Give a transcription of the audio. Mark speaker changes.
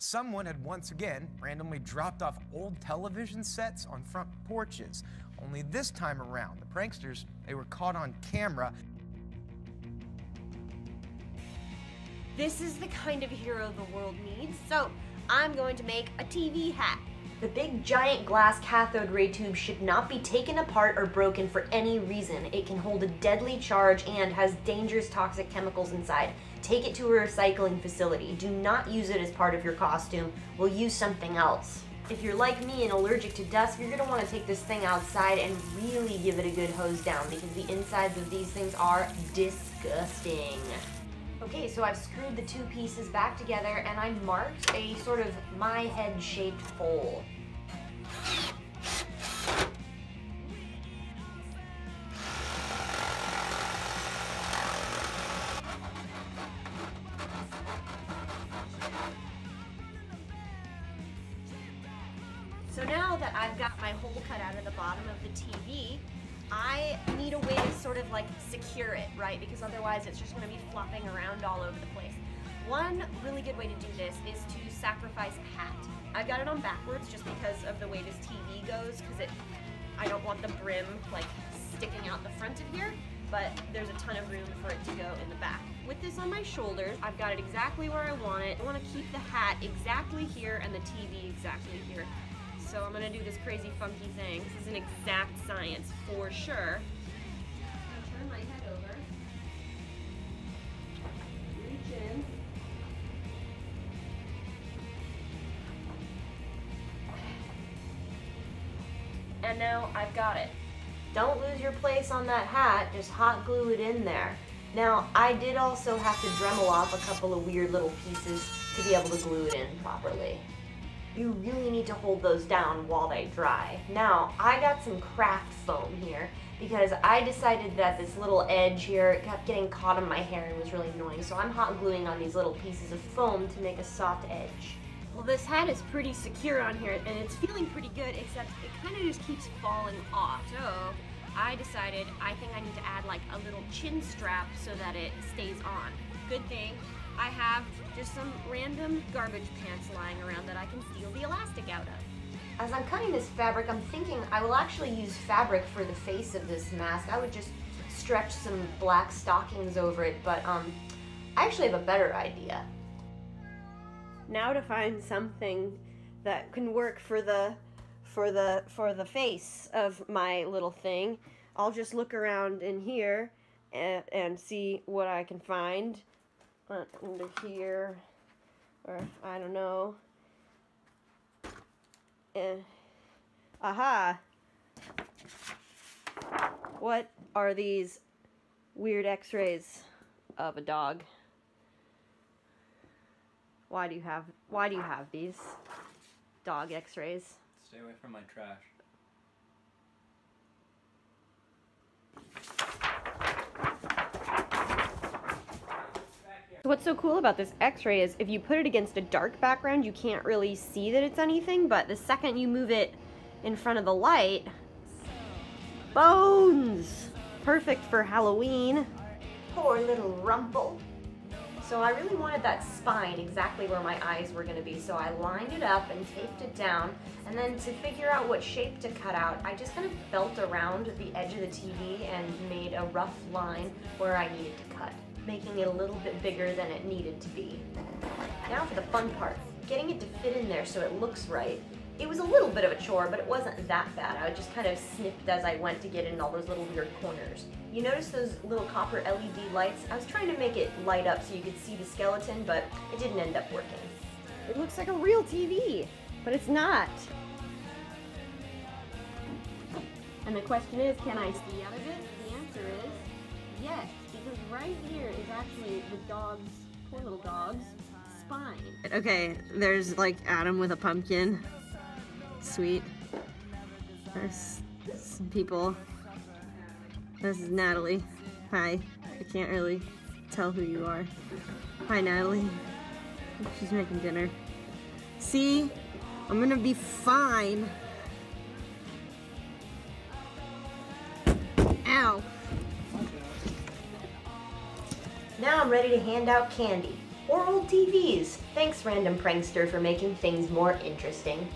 Speaker 1: Someone had once again randomly dropped off old television sets on front porches. Only this time around, the pranksters, they were caught on camera.
Speaker 2: This is the kind of hero the world needs, so I'm going to make a TV hat. The big giant glass cathode ray tube should not be taken apart or broken for any reason. It can hold a deadly charge and has dangerous toxic chemicals inside. Take it to a recycling facility. Do not use it as part of your costume. We'll use something else. If you're like me and allergic to dust, you're gonna wanna take this thing outside and really give it a good hose down because the insides of these things are disgusting. Okay, so I've screwed the two pieces back together and I marked a sort of my head shaped hole. So now that I've got my hole cut out of the bottom of the TV, I need a way to sort of like secure it, right? Because otherwise it's just gonna be flopping around all over the place. One really good way to do this is to sacrifice a hat. I've got it on backwards just because of the way this TV goes, because I don't want the brim like sticking out the front of here, but there's a ton of room for it to go in the back. With this on my shoulders, I've got it exactly where I want it. I want to keep the hat exactly here and the TV exactly here. So I'm gonna do this crazy funky thing. This is an exact science for sure. I'm gonna turn my head over, reach in, and now I've got it. Don't lose your place on that hat, just hot glue it in there. Now, I did also have to Dremel off a couple of weird little pieces to be able to glue it in properly. You really need to hold those down while they dry. Now, I got some craft foam here because I decided that this little edge here kept getting caught in my hair and was really annoying, so I'm hot gluing on these little pieces of foam to make a soft edge. Well, this hat is pretty secure on here and it's feeling pretty good, except it kind of just keeps falling off. So I decided I think I need to add like a little chin strap so that it stays on. Good thing I have just some random garbage pants lying around that I can steal the elastic out of. As I'm cutting this fabric, I'm thinking I will actually use fabric for the face of this mask. I would just stretch some black stockings over it, but I actually have a better idea. Now to find something that can work for the face of my little thing, I'll just look around in here and see what I can find. Under here, or I don't know. Aha! What are these weird x-rays of a dog? Why do you have these dog x-rays?
Speaker 3: Stay away from my trash.
Speaker 2: What's so cool about this x-ray is if you put it against a dark background, you can't really see that it's anything, but the second you move it in front of the light, bones! Perfect for Halloween. Poor little Rumple. So I really wanted that spine exactly where my eyes were going to be, so I lined it up and taped it down, and then to figure out what shape to cut out, I just kind of felt around the edge of the TV and made a rough line where I needed to cut, making it a little bit bigger than it needed to be. Now for the fun part, getting it to fit in there so it looks right. It was a little bit of a chore, but it wasn't that bad. I just kind of snipped as I went to get in all those little weird corners. You notice those little copper LED lights? I was trying to make it light up so you could see the skeleton, but it didn't end up working. It looks like a real TV, but it's not. And the question is, can I see out of it? The answer is yes, because right here is actually the dog's, poor little dog's, spine. Okay, there's like Adam with a pumpkin. Sweet. There's some people. This is Natalie. Hi. I can't really tell who you are. Hi, Natalie. She's making dinner. See? I'm gonna be fine. Ow. Now I'm ready to hand out candy. or old TVs. Thanks, random prankster, for making things more interesting.